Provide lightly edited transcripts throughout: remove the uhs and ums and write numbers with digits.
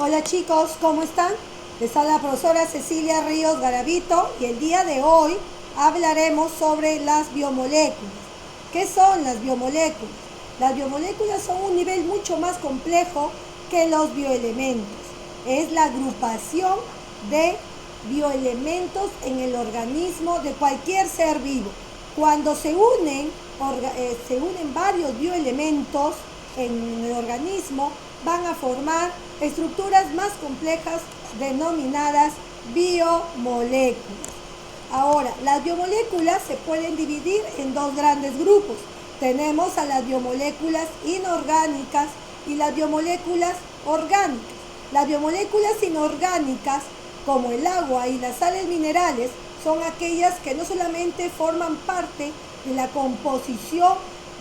Hola chicos, ¿cómo están? Les habla la profesora Cecilia Ríos Garavito y el día de hoy hablaremos sobre las biomoléculas. ¿Qué son las biomoléculas? Las biomoléculas son un nivel mucho más complejo que los bioelementos. Es la agrupación de bioelementos en el organismo de cualquier ser vivo. Cuando se unen varios bioelementos en el organismo, van a formar estructuras más complejas denominadas biomoléculas. Ahora, las biomoléculas se pueden dividir en dos grandes grupos. Tenemos a las biomoléculas inorgánicas y las biomoléculas orgánicas. Las biomoléculas inorgánicas, como el agua y las sales minerales, son aquellas que no solamente forman parte de la composición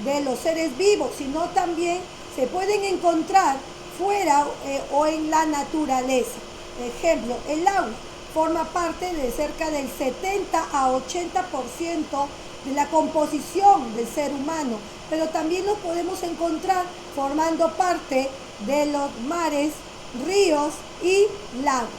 de los seres vivos, sino también se pueden encontrar fuera o en la naturaleza. Por ejemplo, el agua forma parte de cerca del 70 a 80% de la composición del ser humano, pero también lo podemos encontrar formando parte de los mares, ríos y lagos.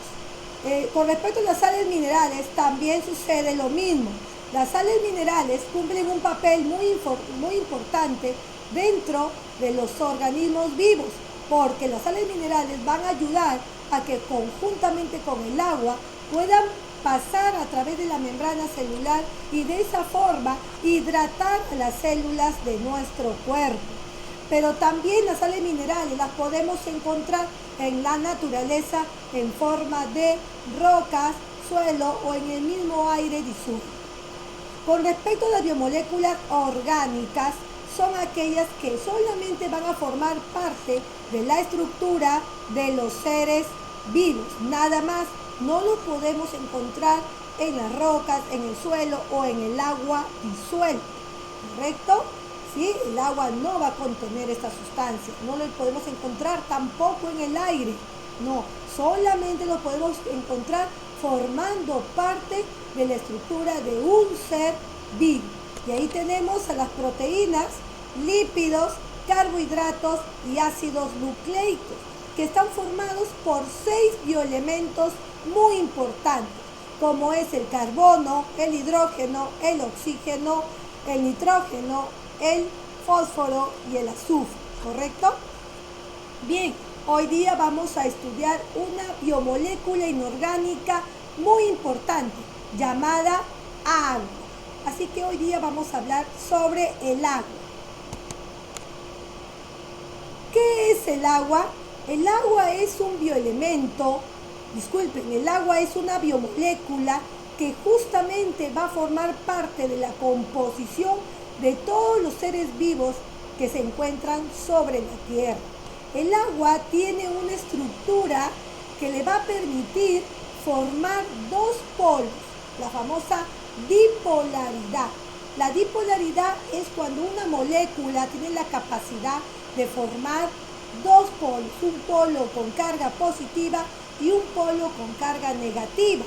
Con respecto a las sales minerales, también sucede lo mismo. Las sales minerales cumplen un papel muy importante dentro de los organismos vivos, porque las sales minerales van a ayudar a que conjuntamente con el agua puedan pasar a través de la membrana celular y de esa forma hidratar las células de nuestro cuerpo. Pero también las sales minerales las podemos encontrar en la naturaleza en forma de rocas, suelo o en el mismo aire disuelto. Con respecto a las biomoléculas orgánicas, son aquellas que solamente van a formar parte de la estructura de los seres vivos, nada más. No los podemos encontrar en las rocas, en el suelo o en el agua disuelta, ¿correcto? ¿Sí? El agua no va a contener estas sustancias, no lo podemos encontrar tampoco en el aire, no, solamente lo podemos encontrar formando parte de la estructura de un ser vivo. Y ahí tenemos a las proteínas, lípidos, carbohidratos y ácidos nucleicos, que están formados por 6 bioelementos muy importantes, como es el carbono, el hidrógeno, el oxígeno, el nitrógeno, el fósforo y el azufre, ¿correcto? Bien, hoy día vamos a estudiar una biomolécula inorgánica muy importante llamada agua. Así que hoy día vamos a hablar sobre el agua. ¿Qué es el agua? El agua es un bioelemento, el agua es una biomolécula que justamente va a formar parte de la composición de todos los seres vivos que se encuentran sobre la Tierra. El agua tiene una estructura que le va a permitir formar dos polos, la famosa dipolaridad. La dipolaridad es cuando una molécula tiene la capacidad de formar dos polos, un polo con carga positiva y un polo con carga negativa.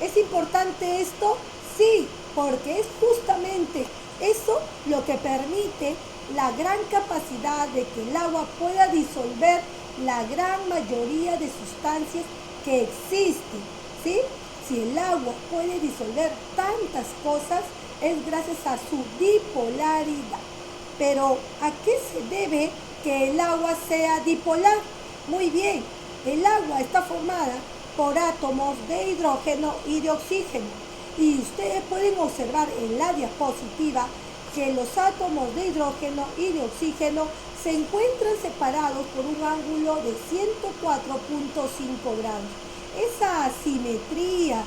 ¿Es importante esto? Sí, porque es justamente eso lo que permite la gran capacidad de que el agua pueda disolver la gran mayoría de sustancias que existen, ¿sí? Si el agua puede disolver tantas cosas, es gracias a su dipolaridad. Pero, ¿a qué se debe que el agua sea dipolar? Muy bien, el agua está formada por átomos de hidrógeno y de oxígeno. Y ustedes pueden observar en la diapositiva que los átomos de hidrógeno y de oxígeno se encuentran separados por un ángulo de 104.5 grados. Esa asimetría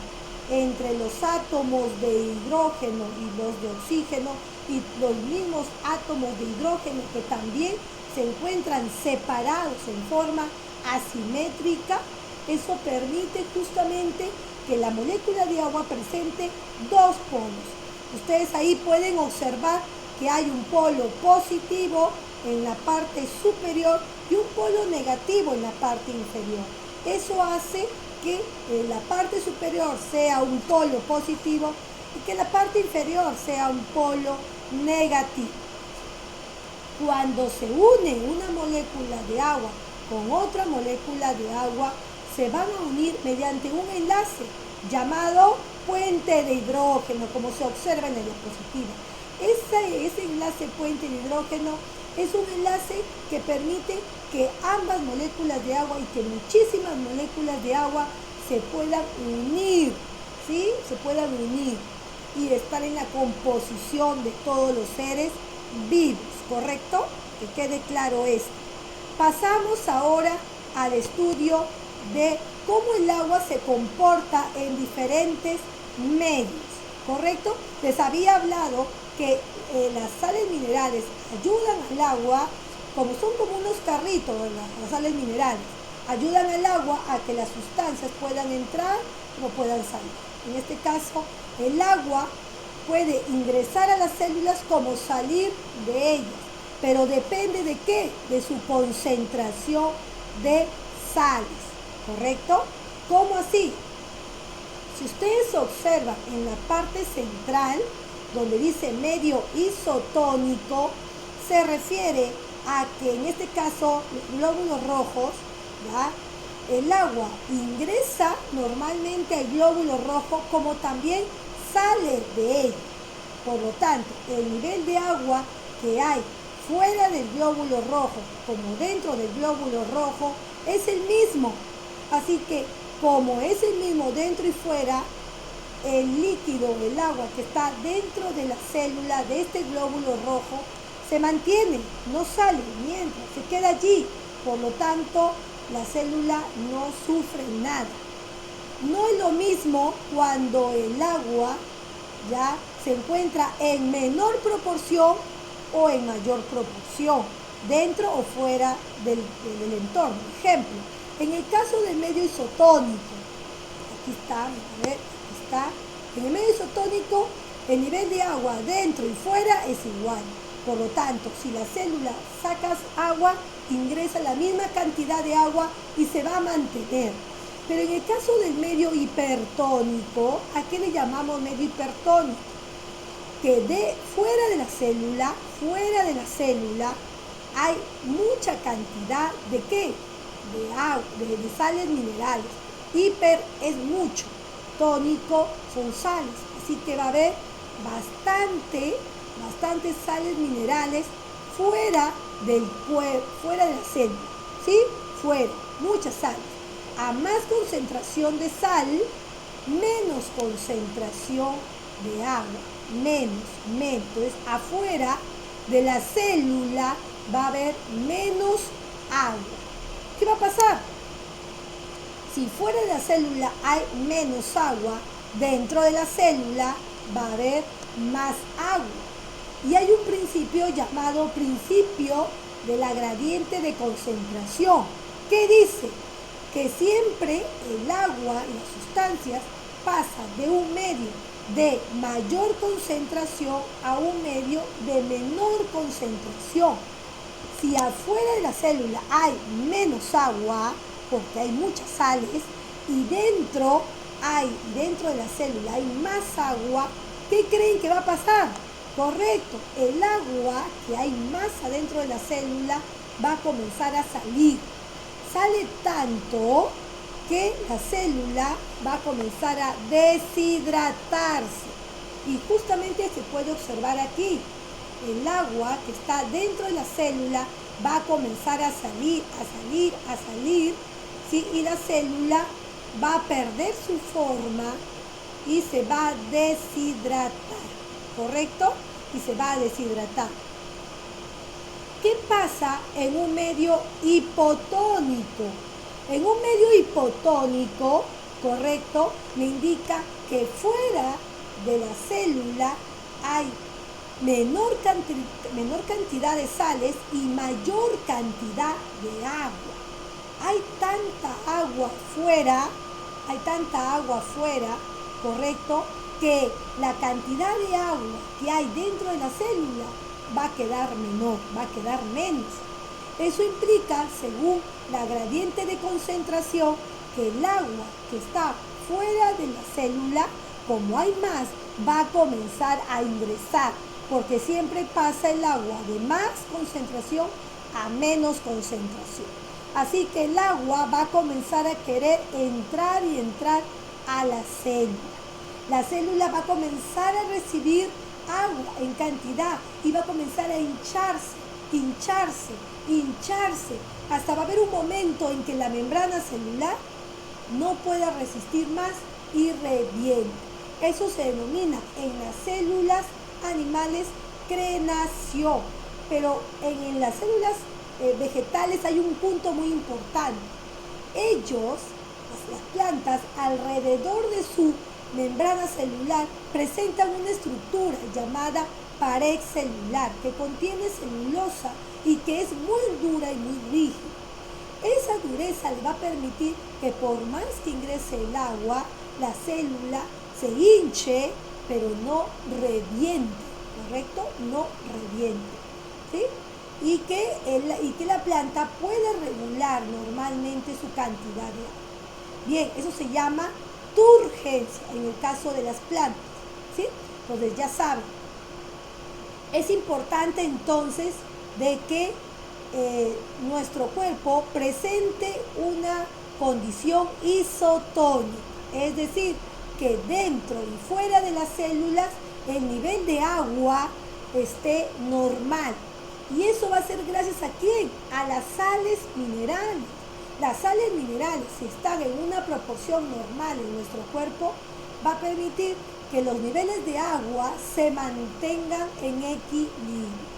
entre los átomos de hidrógeno y los de oxígeno y los mismos átomos de hidrógeno que también se encuentran separados en forma asimétrica, eso permite justamente que la molécula de agua presente dos polos. Ustedes ahí pueden observar que hay un polo positivo en la parte superior y un polo negativo en la parte inferior. Eso hace que la parte superior sea un polo positivo y que la parte inferior sea un polo negativo. Cuando se une una molécula de agua con otra molécula de agua, se van a unir mediante un enlace llamado puente de hidrógeno, como se observa en la diapositiva. Ese enlace puente de hidrógeno es un enlace que permite que ambas moléculas de agua y que muchísimas moléculas de agua se puedan unir, ¿sí? Se puedan unir y estar en la composición de todos los seres vivos, ¿correcto? Que quede claro esto. Pasamos ahora al estudio de cómo el agua se comporta en diferentes medios, ¿correcto? Les había hablado que las sales minerales ayudan al agua, como son como unos carritos, ¿verdad? Las sales minerales ayudan al agua a que las sustancias puedan entrar o puedan salir. En este caso, el agua puede ingresar a las células como salir de ellas, pero depende de qué, de su concentración de sales, ¿correcto? ¿Cómo así? Si ustedes observan en la parte central, donde dice medio isotónico, se refiere a que en este caso los glóbulos rojos, ¿ya? El agua ingresa normalmente al glóbulo rojo como también sale de él. Por lo tanto, el nivel de agua que hay fuera del glóbulo rojo como dentro del glóbulo rojo es el mismo. Así que como es el mismo dentro y fuera, el líquido, el agua que está dentro de la célula de este glóbulo rojo se mantiene, no sale, mientras se queda allí. Por lo tanto, la célula no sufre nada. No es lo mismo cuando el agua ya se encuentra en menor proporción o en mayor proporción, dentro o fuera del entorno. Ejemplo, en el caso del medio isotónico, aquí está, a ver, aquí está, en el medio isotónico el nivel de agua dentro y fuera es igual. Por lo tanto, si la célula sacas agua, ingresa la misma cantidad de agua y se va a mantener. Pero en el caso del medio hipertónico, ¿a qué le llamamos medio hipertónico? Que fuera de la célula, hay mucha cantidad de ¿qué? De agua, de sales minerales. Hiper es mucho, tónico son sales, así que va a haber bastantes sales minerales fuera de la célula, ¿sí? Fuera, muchas sales. A más concentración de sal, menos concentración de agua, menos. Entonces, afuera de la célula va a haber menos agua. ¿Qué va a pasar? Si fuera de la célula hay menos agua, dentro de la célula va a haber más agua. Y hay un principio llamado principio de la gradiente de concentración, que dice que siempre el agua y las sustancias pasan de un medio de mayor concentración a un medio de menor concentración. Si afuera de la célula hay menos agua, porque hay muchas sales, y dentro de la célula hay más agua, ¿qué creen que va a pasar? Correcto, el agua que hay más adentro de la célula va a comenzar a salir. Sale tanto que la célula va a comenzar a deshidratarse. Y justamente se puede observar aquí. El agua que está dentro de la célula va a comenzar a salir, ¿sí? Y la célula va a perder su forma y se va a deshidratar, ¿correcto? Y se va a deshidratar. ¿Qué pasa en un medio hipotónico? En un medio hipotónico, ¿correcto? Me indica que fuera de la célula hay menor cantidad de sales y mayor cantidad de agua. Hay tanta agua fuera, ¿correcto? Que la cantidad de agua que hay dentro de la célula va a quedar menor, va a quedar menos. Eso implica, según la gradiente de concentración, que el agua que está fuera de la célula, como hay más, va a comenzar a ingresar, porque siempre pasa el agua de más concentración a menos concentración. Así que el agua va a comenzar a querer entrar y entrar a la célula. La célula va a comenzar a recibir agua en cantidad y va a comenzar a hincharse, hincharse, hincharse. Hasta va a haber un momento en que la membrana celular no pueda resistir más y reviente. Eso se denomina en las células animales crenación. Pero en las células vegetales hay un punto muy importante. Ellos, las plantas, alrededor de su membrana celular presentan una estructura llamada pared celular que contiene celulosa y que es muy dura y muy rígida. Esa dureza le va a permitir que por más que ingrese el agua, la célula se hinche, pero no reviente, ¿correcto? No reviente, ¿sí? Y que la planta puede regular normalmente su cantidad de agua. Bien, eso se llama turgencia en el caso de las plantas, ¿sí? Entonces ya saben, es importante entonces de que nuestro cuerpo presente una condición isotónica, es decir, que dentro y fuera de las células el nivel de agua esté normal. Y eso va a ser gracias a ¿quién? A las sales minerales. Las sales minerales, si están en una proporción normal en nuestro cuerpo, va a permitir que los niveles de agua se mantengan en equilibrio.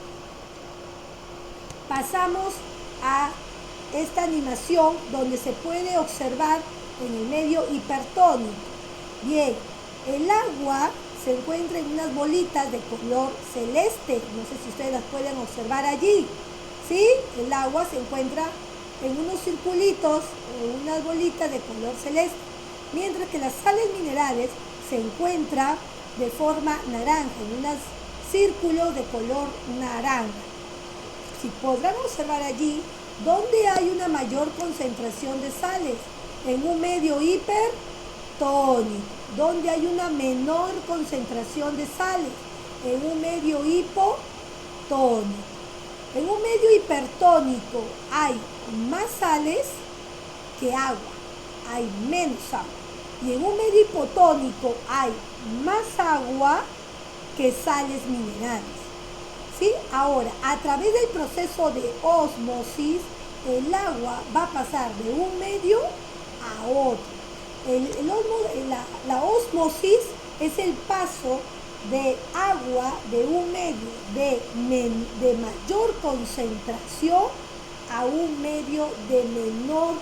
Pasamos a esta animación donde se puede observar en el medio hipertónico. Bien, el agua se encuentra en unas bolitas de color celeste. No sé si ustedes las pueden observar allí. ¿Sí? El agua se encuentra en unos circulitos o unas bolitas de color celeste. Mientras que las sales minerales se encuentran de forma naranja, en unos círculos de color naranja. Si podrán observar allí, ¿dónde hay una mayor concentración de sales? En un medio hipertónico. ¿Dónde hay una menor concentración de sales? En un medio hipotónico. En un medio hipertónico hay más sales que agua, hay menos agua. Y en un medio hipotónico hay más agua que sales minerales. ¿Sí? Ahora, a través del proceso de ósmosis, el agua va a pasar de un medio a otro. La ósmosis es el paso de agua de un medio de mayor concentración a un medio de menor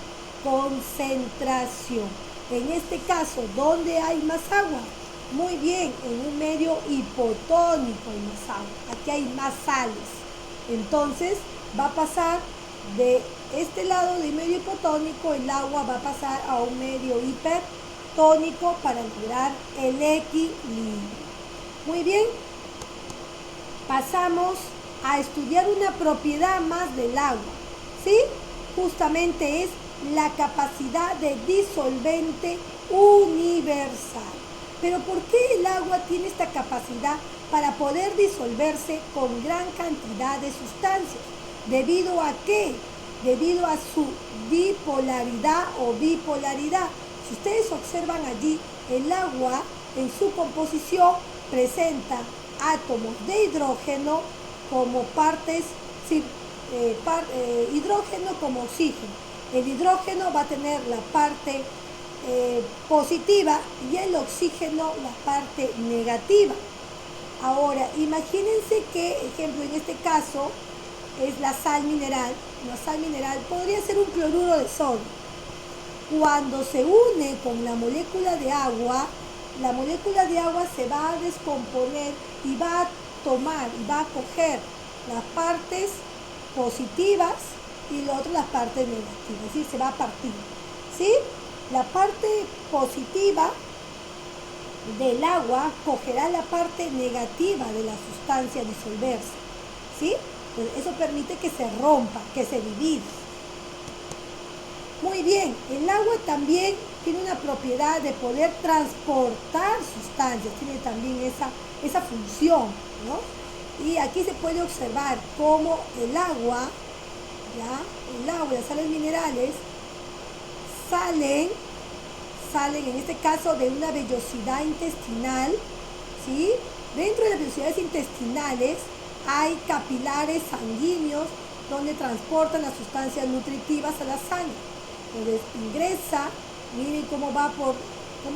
concentración. En este caso, ¿dónde hay más agua? Muy bien, en un medio hipotónico hay más agua. Aquí hay más sales. Entonces, va a pasar de este lado de medio hipotónico, el agua va a pasar a un medio hipertónico para lograr el equilibrio. Muy bien, pasamos a estudiar una propiedad más del agua, ¿sí? Justamente es la capacidad de disolvente universal. Pero ¿por qué el agua tiene esta capacidad para poder disolverse con gran cantidad de sustancias? ¿Debido a qué? Debido a su dipolaridad o bipolaridad. Si ustedes observan allí, el agua en su composición presenta átomos de hidrógeno como partes, hidrógeno como oxígeno. El hidrógeno va a tener la parte positiva y el oxígeno la parte negativa. Ahora, imagínense que, ejemplo, en este caso es la sal mineral. La sal mineral podría ser un cloruro de sodio. Cuando se une con la molécula de agua se va a descomponer y va a tomar y va a coger las partes positivas y lo otro las partes negativas, es decir, se va a partir, ¿sí? La parte positiva del agua cogerá la parte negativa de la sustancia a disolverse, ¿sí? Entonces, eso permite que se rompa, que se divida. Muy bien, el agua también tiene una propiedad de poder transportar sustancias, tiene también esa función, ¿no? Y aquí se puede observar cómo el agua, ¿ya? el agua y las sales minerales salen en este caso de una vellosidad intestinal, ¿sí? Dentro de las vellosidades intestinales hay capilares sanguíneos donde transportan las sustancias nutritivas a la sangre. Entonces ingresa, miren cómo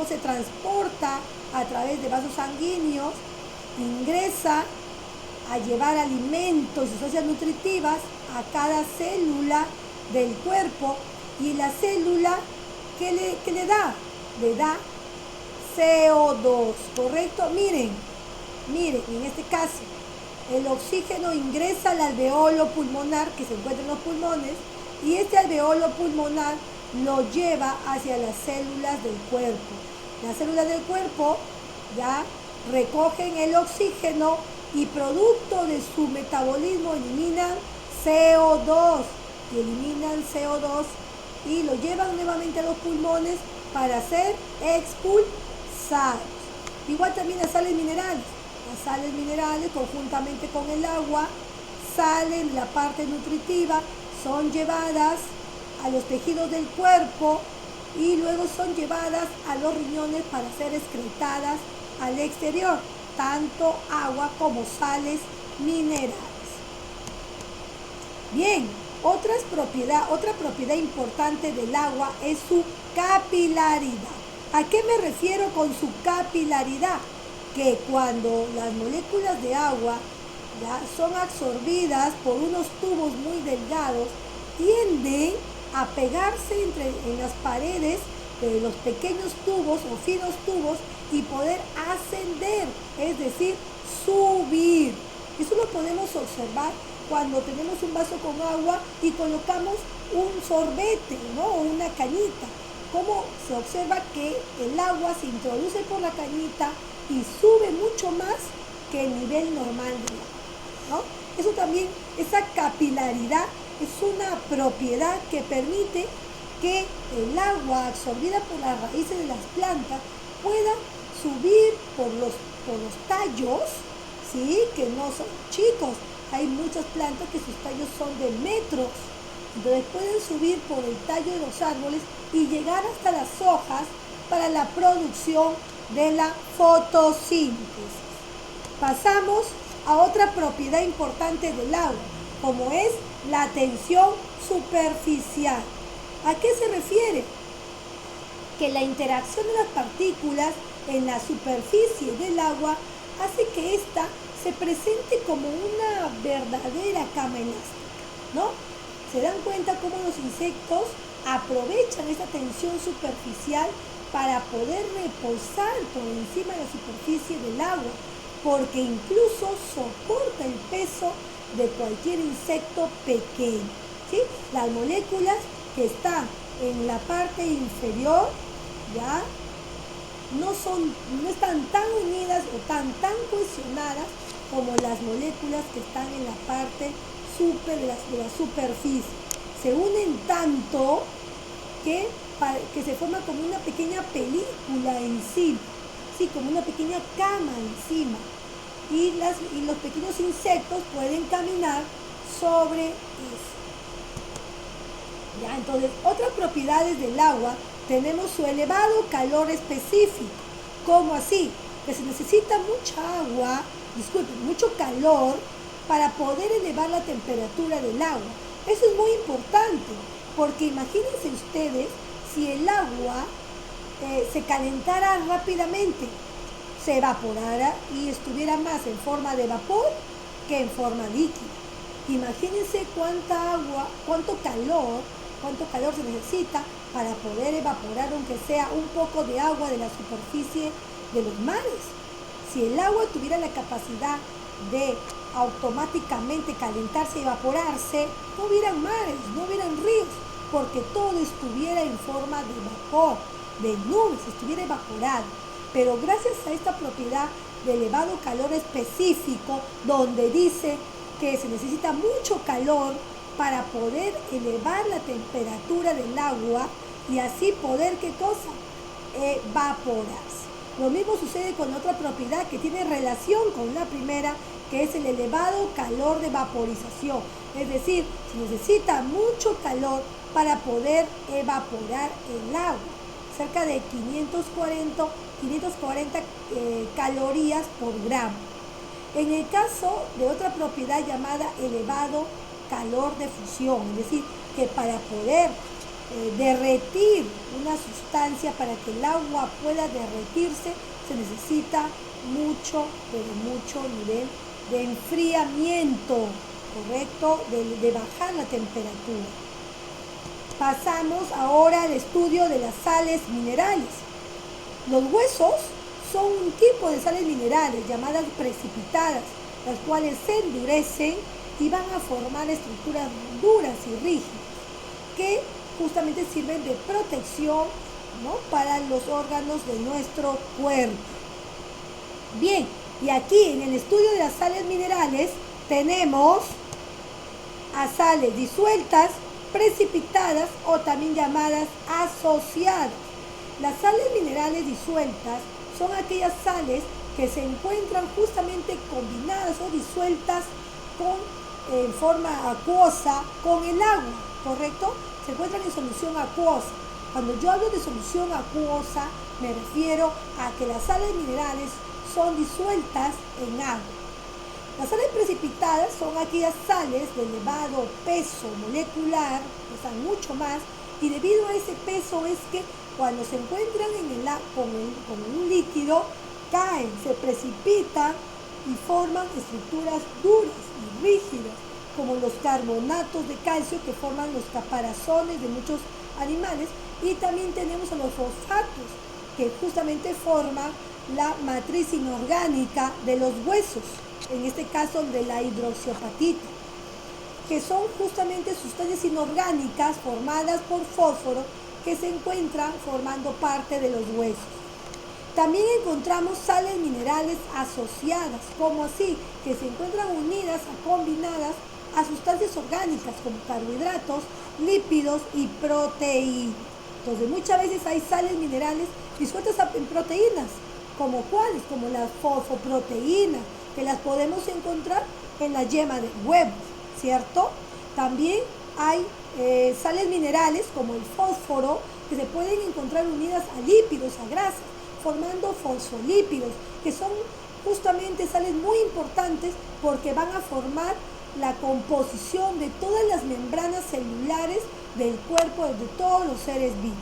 se transporta a través de vasos sanguíneos, ingresa a llevar alimentos y sustancias nutritivas a cada célula del cuerpo, y la célula, ¿qué le da? Le da CO2, ¿correcto? Miren, en este caso, el oxígeno ingresa al alveolo pulmonar que se encuentra en los pulmones, y este alveolo pulmonar lo lleva hacia las células del cuerpo. Las células del cuerpo ya recogen el oxígeno y producto de su metabolismo eliminan CO2 y lo llevan nuevamente a los pulmones para ser expulsados. Igual también las sales minerales. Las sales minerales conjuntamente con el agua salen la parte nutritiva, son llevadas a los tejidos del cuerpo y luego son llevadas a los riñones para ser excretadas al exterior, tanto agua como sales minerales. Bien, otra propiedad importante del agua es su capilaridad. ¿A qué me refiero con su capilaridad? Que cuando las moléculas de agua ya son absorbidas por unos tubos muy delgados, tienden a pegarse en las paredes de los pequeños tubos o finos tubos y poder ascender, es decir, subir. Eso lo podemos observar cuando tenemos un vaso con agua y colocamos un sorbete, ¿no? O una cañita. Cómo se observa que el agua se introduce por la cañita y sube mucho más que el nivel normal del agua, ¿no? Eso también, esa capilaridad es una propiedad que permite que el agua absorbida por las raíces de las plantas pueda subir por los tallos, ¿sí? Que no son chicos. Hay muchas plantas que sus tallos son de metros. Entonces pueden subir por el tallo de los árboles y llegar hasta las hojas para la producción de la fotosíntesis. Pasamos a otra propiedad importante del agua, como es la tensión superficial. ¿A qué se refiere? Que la interacción de las partículas en la superficie del agua hace que ésta se presente como una verdadera cama elástica, ¿no? Se dan cuenta cómo los insectos aprovechan esta tensión superficial para poder reposar por encima de la superficie del agua, porque incluso soporta el peso de cualquier insecto pequeño, ¿sí? Las moléculas que están en la parte inferior ya no están tan unidas o tan cohesionadas como las moléculas que están en la parte de la superficie. Se unen tanto que se forma como una pequeña película encima, ¿sí? Como una pequeña cama encima. Y los pequeños insectos pueden caminar sobre eso. ¿Ya? Entonces, otras propiedades del agua, tenemos su elevado calor específico. ¿Cómo así? Que se necesita mucho calor para poder elevar la temperatura del agua. Eso es muy importante, porque imagínense ustedes si el agua se calentara rápidamente, se evaporara y estuviera más en forma de vapor que en forma líquida. Imagínense cuánto calor se necesita para poder evaporar aunque sea un poco de agua de la superficie de los mares. Si el agua tuviera la capacidad de automáticamente calentarse y evaporarse, no hubieran mares, no hubieran ríos, porque todo estuviera en forma de vapor, de nubes, estuviera evaporado. Pero gracias a esta propiedad de elevado calor específico, donde dice que se necesita mucho calor para poder elevar la temperatura del agua y así poder, ¿qué cosa? Evaporarse. Lo mismo sucede con otra propiedad que tiene relación con la primera, que es el elevado calor de vaporización. Es decir, se necesita mucho calor para poder evaporar el agua, cerca de 540 calorías por gramo. En el caso de otra propiedad llamada elevado calor de fusión, es decir, que para poder derretir una sustancia, para que el agua pueda derretirse, se necesita mucho, pero mucho nivel de enfriamiento, ¿correcto? De bajar la temperatura. Pasamos ahora al estudio de las sales minerales. Los huesos son un tipo de sales minerales llamadas precipitadas, las cuales se endurecen y van a formar estructuras duras y rígidas que justamente sirven de protección, ¿no?, para los órganos de nuestro cuerpo. Bien, y aquí en el estudio de las sales minerales tenemos a sales disueltas, precipitadas o también llamadas asociadas. Las sales minerales disueltas son aquellas sales que se encuentran justamente combinadas o disueltas en forma acuosa con el agua, ¿correcto? Se encuentran en solución acuosa. Cuando yo hablo de solución acuosa, me refiero a que las sales minerales son disueltas en agua. Las sales precipitadas son aquellas sales de elevado peso molecular, pesan mucho más, y debido a ese peso es que cuando se encuentran con un líquido, caen, se precipitan y forman estructuras duras y rígidas, como los carbonatos de calcio que forman los caparazones de muchos animales, y también tenemos a los fosfatos que justamente forman la matriz inorgánica de los huesos, en este caso de la hidroxiapatita, que son justamente sustancias inorgánicas formadas por fósforo que se encuentran formando parte de los huesos. También encontramos sales minerales asociadas, como así, que se encuentran unidas o combinadas a sustancias orgánicas como carbohidratos, lípidos y proteínas. Entonces muchas veces hay sales minerales disueltas en proteínas, como cuáles, como las fosfoproteínas, que las podemos encontrar en la yema del huevo, ¿cierto? También hay sales minerales como el fósforo, que se pueden encontrar unidas a lípidos, a grasas, formando fosfolípidos, que son justamente sales muy importantes porque van a formar la composición de todas las membranas celulares del cuerpo de todos los seres vivos.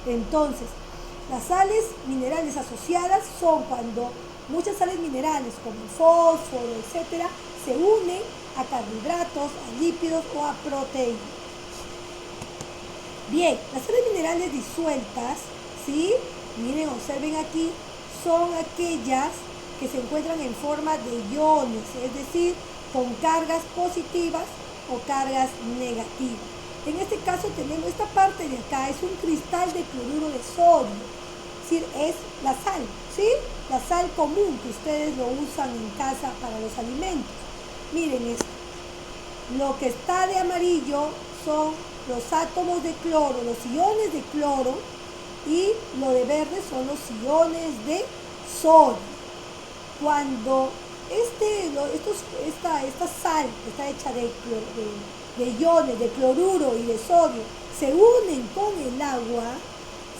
Entonces, las sales minerales asociadas son cuando muchas sales minerales como el fósforo, etcétera, se unen a carbohidratos, a lípidos o a proteínas. Bien, las sales minerales disueltas, ¿sí? Miren, observen aquí, son aquellas que se encuentran en forma de iones, es decir, con cargas positivas o cargas negativas. En este caso tenemos esta parte de acá, es un cristal de cloruro de sodio, es decir, es la sal, ¿sí? La sal común que ustedes lo usan en casa para los alimentos. Miren esto, lo que está de amarillo son los átomos de cloro, los iones de cloro, y lo de verde son los iones de sodio. Cuando esta sal que está hecha de iones de cloruro y de sodio se unen con el agua,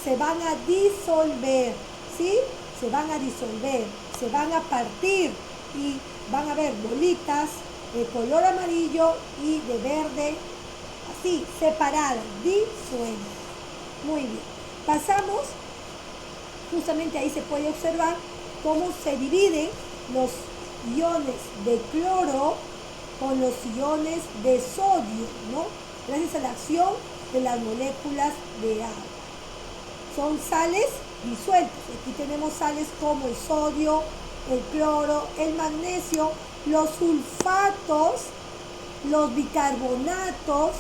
se van a disolver, ¿sí? Se van a disolver, se van a partir y van a ver bolitas de color amarillo y de verde, así, separadas, disueltas. Muy bien. Pasamos, justamente ahí se puede observar cómo se dividen los iones de cloro con los iones de sodio, ¿no? Gracias a la acción de las moléculas de agua. Son sales disueltas. Aquí tenemos sales como el sodio, el cloro, el magnesio, los sulfatos, los bicarbonatos,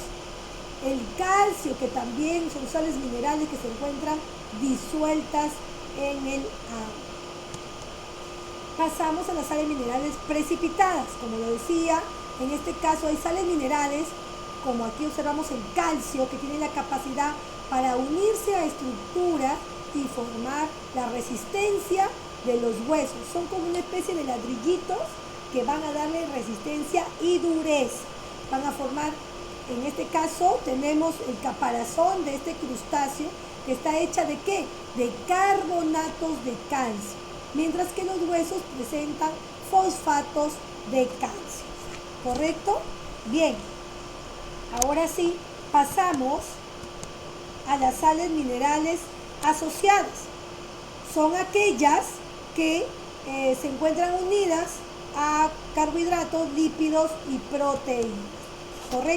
el calcio, que también son sales minerales que se encuentran disueltas en el agua. Pasamos a las sales minerales precipitadas. Como lo decía, en este caso hay sales minerales, como aquí observamos el calcio, que tiene la capacidad para unirse a estructuras y formar la resistencia de los huesos. Son como una especie de ladrillitos que van a darle resistencia y dureza. Van a formar, en este caso, tenemos el caparazón de este crustáceo, que está hecha ¿de qué? De carbonatos de calcio, mientras que los huesos presentan fosfatos de calcio. ¿Correcto? Bien, ahora sí, pasamos a las sales minerales asociadas. Son aquellas que se encuentran unidas a carbohidratos, lípidos y proteínas. ¿Correcto?